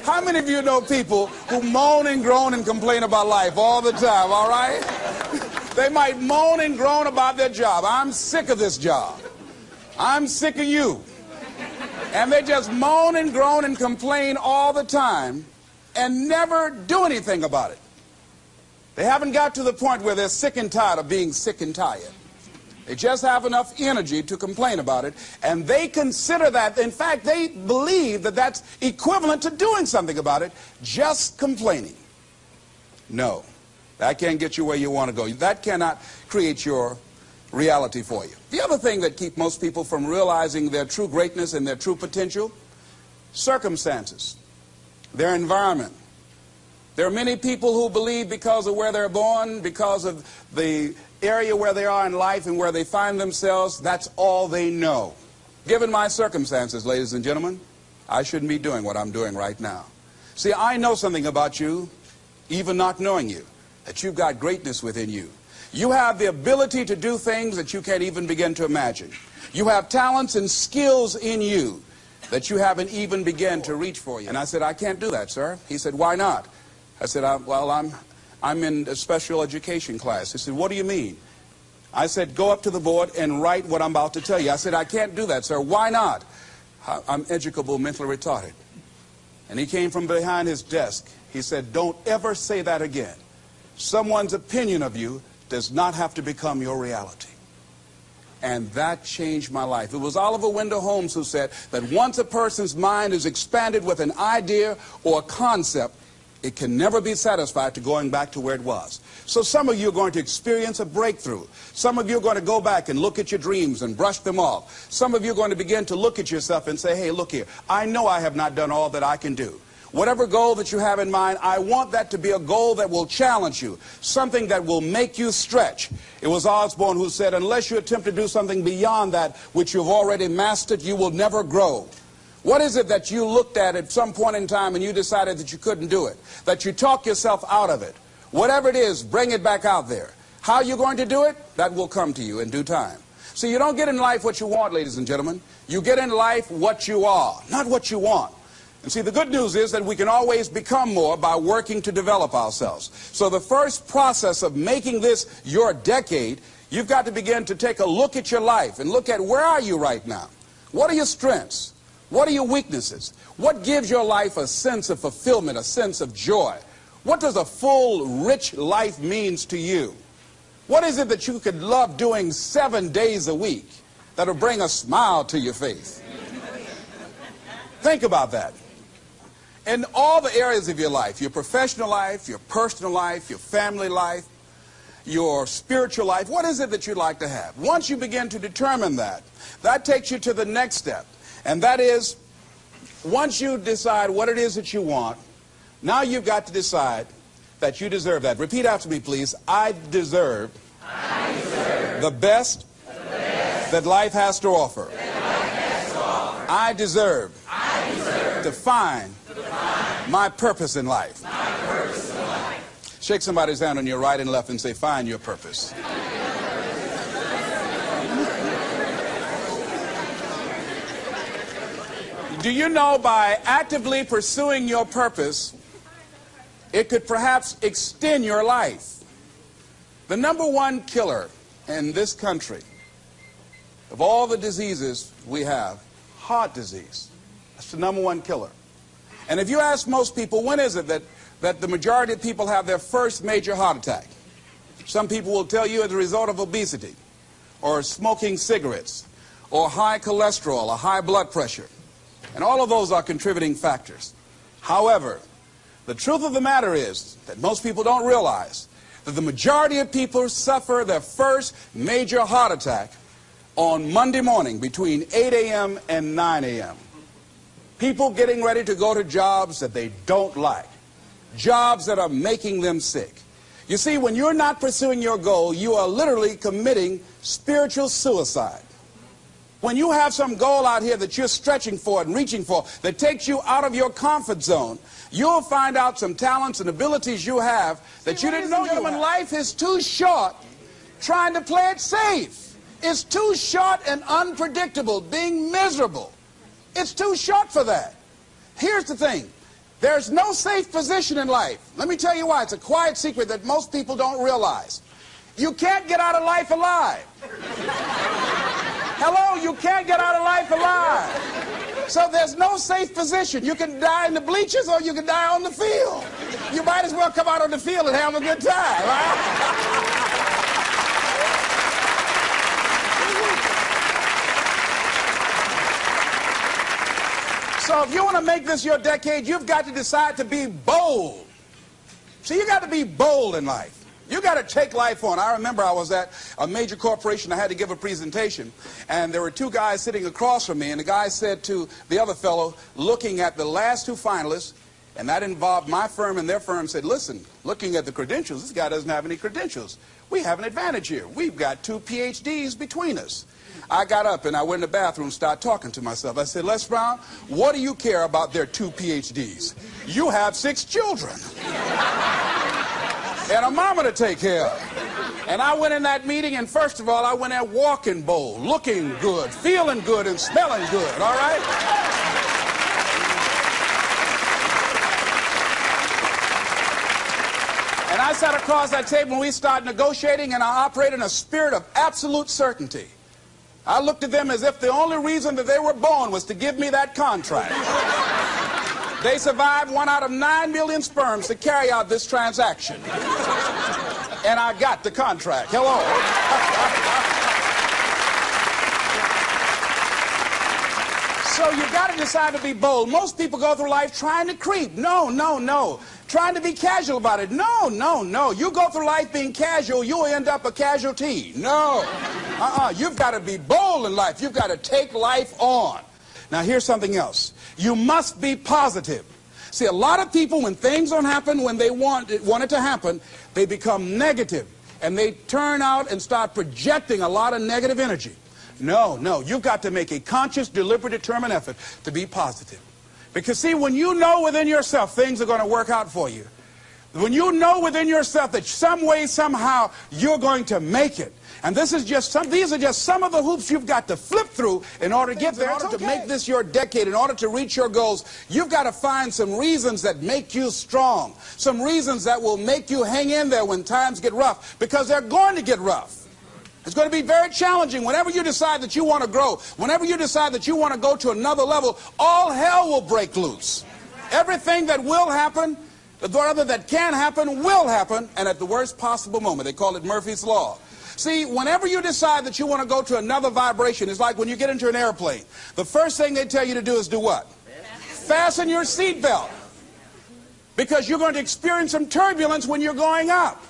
How many of you know people who moan and groan and complain about life all the time, all right? They might moan and groan about their job. I'm sick of this job. I'm sick of you. And they just moan and groan and complain all the time and never do anything about it. They haven't got to the point where they're sick and tired of being sick and tired. They just have enough energy to complain about it, and they consider that, in fact, they believe that that's equivalent to doing something about it, just complaining. No, that can't get you where you want to go. That cannot create your reality for you. The other thing that keeps most people from realizing their true greatness and their true potential, circumstances, their environment. There are many people who believe because of where they're born, because of the area where they are in life and where they find themselves, that's all they know. Given my circumstances, ladies and gentlemen, I shouldn't be doing what I'm doing right now. See, I know something about you, even not knowing you, that you've got greatness within you. You have the ability to do things that you can't even begin to imagine. You have talents and skills in you that you haven't even begun to reach for you. And I said, I can't do that, sir. He said, why not? I said, I'm in a special education class. He said, what do you mean? I said, go up to the board and write what I'm about to tell you. I said, I can't do that, sir. Why not? I'm educable, mentally retarded. And he came from behind his desk. He said, don't ever say that again. Someone's opinion of you does not have to become your reality. And that changed my life. It was Oliver Wendell Holmes who said that once a person's mind is expanded with an idea or a concept, it can never be satisfied to going back to where it was. So some of you are going to experience a breakthrough. Some of you are going to go back and look at your dreams and brush them off. Some of you are going to begin to look at yourself and say, hey, look here, I know I have not done all that I can do. Whatever goal that you have in mind, I want that to be a goal that will challenge you, something that will make you stretch. It was Osborne who said, unless you attempt to do something beyond that which you've already mastered, you will never grow. What is it that you looked at some point in time and you decided that you couldn't do it, that you talk yourself out of it? Whatever it is, bring it back out there. How you're going to do it, that will come to you in due time. So you don't get in life what you want, ladies and gentlemen. You get in life what you are, not what you want. And see, the good news is that we can always become more by working to develop ourselves. So the first process of making this your decade, you've got to begin to take a look at your life and look at where are you right now? What are your strengths? What are your weaknesses? What gives your life a sense of fulfillment, a sense of joy? What does a full, rich life means to you? What is it that you could love doing 7 days a week that'll bring a smile to your face? Think about that. In all the areas of your life, your professional life, your personal life, your family life, your spiritual life, what is it that you'd like to have? Once you begin to determine that, that takes you to the next step. And that is, once you decide what it is that you want, now you've got to decide that you deserve that. Repeat after me, please. I deserve the best that life has to offer. I deserve to find my purpose in life. Shake somebody's hand on your right and left and say, find your purpose. Do you know by actively pursuing your purpose, it could perhaps extend your life? The #1 killer in this country of all the diseases we have, heart disease. That's the #1 killer. And if you ask most people, when is it that the majority of people have their first major heart attack? Some people will tell you as a result of obesity, or smoking cigarettes, or high cholesterol, or high blood pressure. And all of those are contributing factors. However, the truth of the matter is that most people don't realize that the majority of people suffer their first major heart attack on Monday morning between 8 a.m. and 9 a.m. People getting ready to go to jobs that they don't like, jobs that are making them sick. You see, when you're not pursuing your goal, you are literally committing spiritual suicide. When you have some goal out here that you're stretching for and reaching for that takes you out of your comfort zone, you'll find out some talents and abilities you have that you didn't know you had. Life is too short trying to play it safe. It's too short and unpredictable, being miserable. It's too short for that. Here's the thing. There's no safe position in life. Let me tell you why. It's a quiet secret that most people don't realize. You can't get out of life alive. Hello, you can't get out of life alive. So there's no safe position. You can die in the bleachers or you can die on the field. You might as well come out on the field and have a good time, right? So if you want to make this your decade, you've got to decide to be bold. See, you got to be bold in life. You got to take life on. I remember I was at a major corporation. I had to give a presentation, and there were two guys sitting across from me, and the guy said to the other fellow, looking at the last two finalists, and that involved my firm and their firm, said, listen, looking at the credentials, this guy doesn't have any credentials. We have an advantage here. We've got 2 PhDs between us. I got up and I went in the bathroom and started talking to myself. I said, Les Brown, what do you care about their 2 PhDs? You have 6 children and a mama to take care of. And I went in that meeting, and first of all, I went there walking bold, looking good, feeling good, and smelling good, all right? And I sat across that table and we started negotiating, and I operated in a spirit of absolute certainty. I looked at them as if the only reason that they were born was to give me that contract. They survived 1 out of 9 million sperms to carry out this transaction. And I got the contract. Hello. So you've got to decide to be bold. Most people go through life trying to creep. No, no, no. Trying to be casual about it. No, no, no. You go through life being casual, you'll end up a casualty. No. You've got to be bold in life. You've got to take life on. Now, here's something else. You must be positive. See, a lot of people, when things don't happen when they want it to happen, they become negative. And they turn out and start projecting a lot of negative energy. No, no. You've got to make a conscious, deliberate, determined effort to be positive. Because, see, when you know within yourself things are going to work out for you, when you know within yourself that some way, somehow, you're going to make it, and these are just some of the hoops you've got to flip through in order to get there. In order to make this your decade, in order to reach your goals, you've got to find some reasons that make you strong, some reasons that will make you hang in there when times get rough, because they're going to get rough. It's going to be very challenging. Whenever you decide that you want to grow, whenever you decide that you want to go to another level, all hell will break loose. Everything that will happen, rather that can happen, will happen, and at the worst possible moment. They call it Murphy's Law. See, whenever you decide that you want to go to another vibration, it's like when you get into an airplane. The first thing they tell you to do is do what? Fasten your seatbelt. Because you're going to experience some turbulence when you're going up.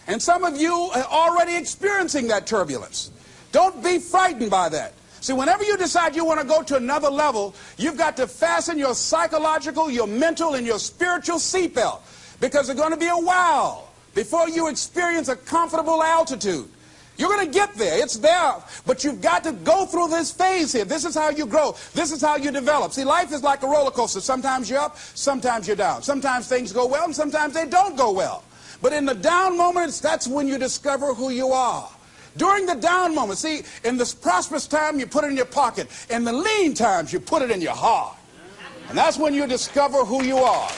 And some of you are already experiencing that turbulence. Don't be frightened by that. See, whenever you decide you want to go to another level, you've got to fasten your psychological, your mental, and your spiritual seatbelt. Because there's going to be a while before you experience a comfortable altitude. You're going to get there. It's there. But you've got to go through this phase here. This is how you grow. This is how you develop. See, life is like a roller coaster. Sometimes you're up, sometimes you're down. Sometimes things go well, and sometimes they don't go well. But in the down moments, that's when you discover who you are. During the down moments, see, in this prosperous time, you put it in your pocket. In the lean times, you put it in your heart. And that's when you discover who you are.